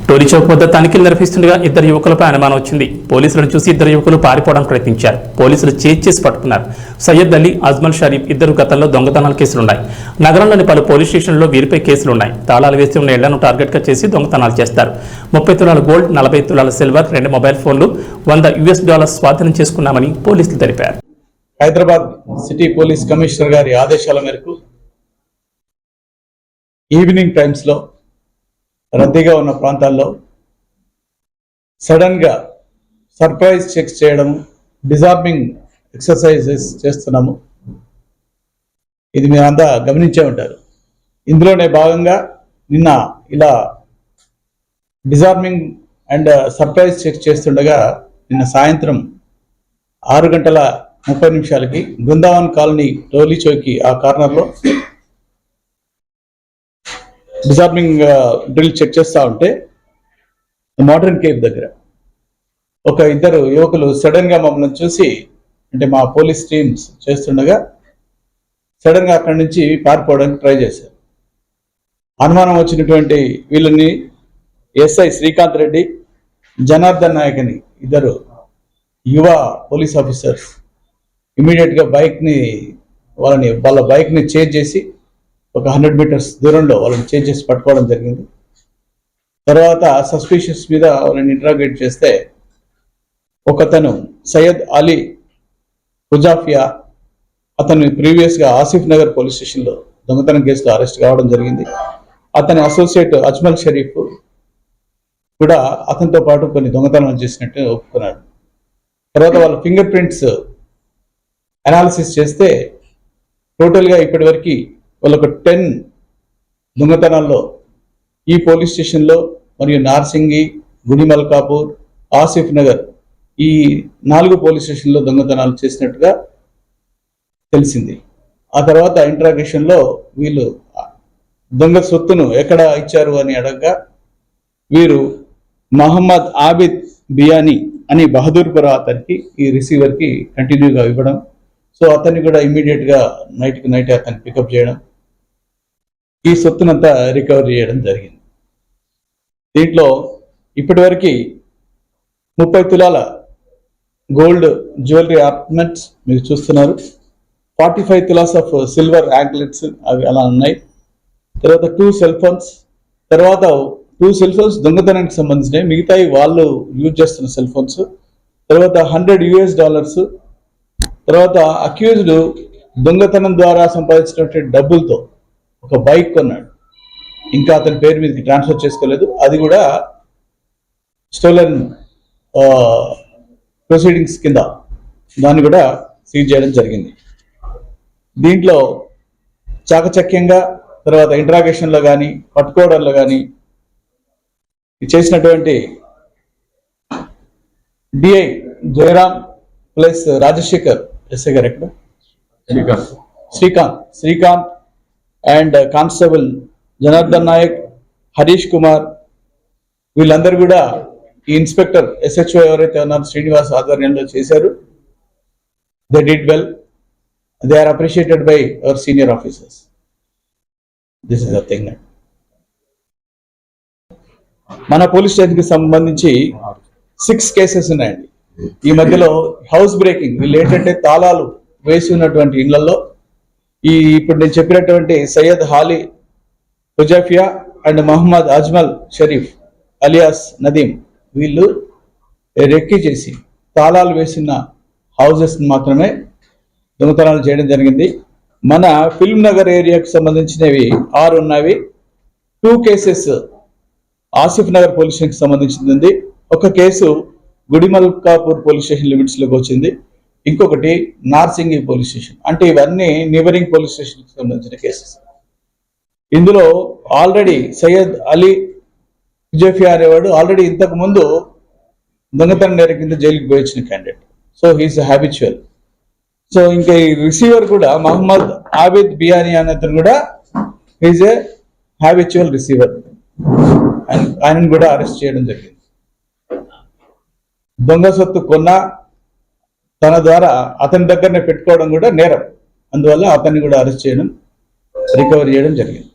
టోలీ చౌక్ వద్ద తనిఖీలు నిర్వహిస్తుండగా ఇద్దరు యువకులపై అనుమానం వచ్చింది. పోలీసులను చూసి ఇద్దరు యువకులు పారిపోవడానికి ప్రయత్నించారు. పోలీసులు చేసి పట్టుకున్నారు. సయ్యద్ అలీ, అజ్మల్ షరీఫ్ ఇద్దరు గతంలో దొంగతనాల కేసులున్నాయి. నగరంలోని పలు పోలీస్ స్టేషన్లలో వీరిపై కేసులున్నాయి. తాళాలు వేసి ఉన్న ఇళ్లను టార్గెట్గా చేసి దొంగతనాలు చేస్తారు. 30 తులాల గోల్డ్, 40 తులాల సిల్వర్, 2 మొబైల్ ఫోన్లు, $100 స్వాధీనం చేసుకున్నామని పోలీసులు తెలిపారు. హైదరాబాద్ సిటీ పోలీస్ కమిషనర్ గారి ఆదేశాల మేరకు ఈవినింగ్ టైమ్స్ లో రద్దీగా ఉన్న ప్రాంతాల్లో సడన్ గా సర్ప్రైజ్ చెక్స్ చేయడం, డిజార్మింగ్ ఎక్సర్సైజెస్ చేస్తున్నాము. ఇది మీరంతా గమనించే ఉంటారు. ఇందులోనే భాగంగా నిన్న ఇలా డిజార్మింగ్ అండ్ సర్ప్రైజ్ చెక్ చేస్తుండగా నిన్న సాయంత్రం 6:30 బృందావన్ కాలనీ టోలీ చౌకి ఆ కార్నర్లో డిజార్మింగ్ డ్రిల్ చెక్ చేస్తూ ఉంటే మోడర్న్ కేవ్ దగ్గర ఇద్దరు యువకులు సడన్ గా మమ్మల్ని చూసి, అంటే మా పోలీస్ టీమ్స్ చేస్తుండగా సడన్ గా అక్కడి నుంచి పారిపోవడానికి ట్రై చేశారు. అనుమానం వచ్చినటువంటి వీళ్ళని ఎస్ఐ శ్రీకాంత్ రెడ్డి, జనార్దన్ నాయక్ అని ఇద్దరు యువ పోలీస్ ఆఫీసర్స్ ఇమీడియట్ గా వాళ్ళ బైక్ ని చేజ్ చేసి 100 మీటర్స్ దూరంలో వాళ్ళని చేంజ్ చేసి పట్టుకోవడం జరిగింది. తర్వాత సస్పిషియస్ మీద వాళ్ళని ఇంటరాగేట్ చేస్తే ఒకతను సయ్యద్ అలీ హుజాఫియా, అతను ప్రీవియస్గా ఆసిఫ్ నగర్ పోలీస్ స్టేషన్లో దొంగతనం కేసులో అరెస్ట్ కావడం జరిగింది. అతని అసోసియేట్ అజ్మల్ షరీఫ్ కూడా అతనితో పాటు కొన్ని దొంగతనాలు చేసినట్టు ఒప్పుకున్నాడు. తర్వాత వాళ్ళ ఫింగర్ ప్రింట్స్ అనాలిసిస్ చేస్తే టోటల్గా ఇప్పటివరకు వాళ్ళకు 10 దొంగతనాల్లో ఈ పోలీస్ స్టేషన్లో మరియు నార్సింగి, గుడిమల్కాపూర్, ఆసిఫ్ నగర్ ఈ 4 పోలీస్ స్టేషన్లో దొంగతనాలు చేసినట్టుగా తెలిసింది. ఆ తర్వాత ఇంట్రాగేషన్లో వీళ్ళు దొంగ సొత్తును ఎక్కడ ఇచ్చారు అని అడగగా వీరు మహమ్మద్ ఆబిద్ బియానీ అని బహదూర్పుర అతనికి ఈ రిసీవర్కి కంటిన్యూగా ఇవ్వడం. సో అతన్ని కూడా ఇమ్మీడియట్గా నైట్ అతన్ని పికప్ చేయడం, ఈ సొత్తునంతా రికవర్ చేయడం జరిగింది. దీంట్లో ఇప్పటివరకు 30 తులాల గోల్డ్ జ్యువెలరీ ఆర్నమెంట్స్ మీరు చూస్తున్నారు. 45 తులాస్ ఆఫ్ సిల్వర్ యాంక్లెట్స్ అవి అలా ఉన్నాయి. తర్వాత 2 సెల్ ఫోన్స్, తర్వాత 2 సెల్ ఫోన్స్ దొంగతనానికి సంబంధించినవి, మిగతాయి వాళ్ళు యూజ్ చేస్తున్న సెల్ ఫోన్స్. తర్వాత $100 తర్వాత అక్యూజ్డ్ దొంగతనం ద్వారా సంపాదించినటువంటి డబ్బులతో ఒక బైక్ కొన్నాడు. ఇంకా అతని పేరు మీదకి ట్రాన్స్ఫర్ చేసుకోలేదు. అది కూడా స్టోలెన్ ప్రొసీడింగ్స్ కింద దాన్ని కూడా సీజ్ చేయడం జరిగింది. దీంట్లో చాకచక్యంగా తర్వాత ఇంట్రాగేషన్లో కానీ పట్టుకోవడంలో కానీ చేసినటువంటి DI Jayaram plus Rajasekhar, SI గారు ఎక్కడ, శ్రీకాంత్ అండ్ కానిస్టేబుల్ జనార్దన్ నాయక్, హరీష్ కుమార్ వీళ్ళందరూ కూడా ఈ ఇన్స్పెక్టర్ SHO ఎవరైతే ఉన్నారో శ్రీనివాస్ ఆధ్వర్యంలో చేశారు. They did well. They are appreciated by our senior officers. This is the thing. మన పోలీస్ స్టేషన్కి సంబంధించి 6 కేసెస్ ఉన్నాయండి. ఈ మధ్యలో హౌస్ బ్రేకింగ్, వీళ్ళు ఏంటంటే తాళాలు వేసి ఉన్నటువంటి ఇళ్లలో ఇప్పుడు నేను చెప్పినటువంటి సయ్యద్ అలీ హుజాఫియా అండ్ మహమ్మద్ అజ్మల్ షరీఫ్ అలియాస్ నదీం వీళ్ళు రెక్కి చేసి తాళాలు వేసిన హౌజెస్ మాత్రమే దొంగతనాలు చేయడం జరిగింది. మన ఫిల్మ్ నగర్ ఏరియాకు సంబంధించినవి 6 ఉన్నవి. 2 కేసెస్ ఆసిఫ్ నగర్ పోలీస్ స్టేషన్కి సంబంధించింది. ఒక కేసు గుడిమల్కాపూర్ పోలీస్ స్టేషన్ లిమిట్స్లోకి వచ్చింది. ఇంకొకటి నార్సింగి పోలీస్ స్టేషన్. అంటే ఇవన్నీ నివరింగ్ పోలీస్ స్టేషన్కి సంబంధించిన కేసెస్. ఇందులో ఆల్రెడీ సయ్యద్ అలీ హుజాఫియా అనేవాడు ఆల్రెడీ ఇంతకు ముందు దొంగతనం నేర కింద జైలుకి పోయి వచ్చిన candidate. So he's habitual. So ఇంకా ఈ రిసీవర్ కూడా మహమ్మద్ ఆబిద్ బియానీ అనే అతను కూడా హీజ్ ఏ హ్యాబిచువల్ రిసీవర్. ఆయనను కూడా అరెస్ట్ చేయడం జరిగింది. దొంగ సొత్తు కొన్నా తన ద్వారా అతని దగ్గరనే పెట్టుకోవడం కూడా నేరం. అందువల్ల అతన్ని కూడా అరెస్ట్ చేయడం, రికవరీ చేయడం జరిగింది.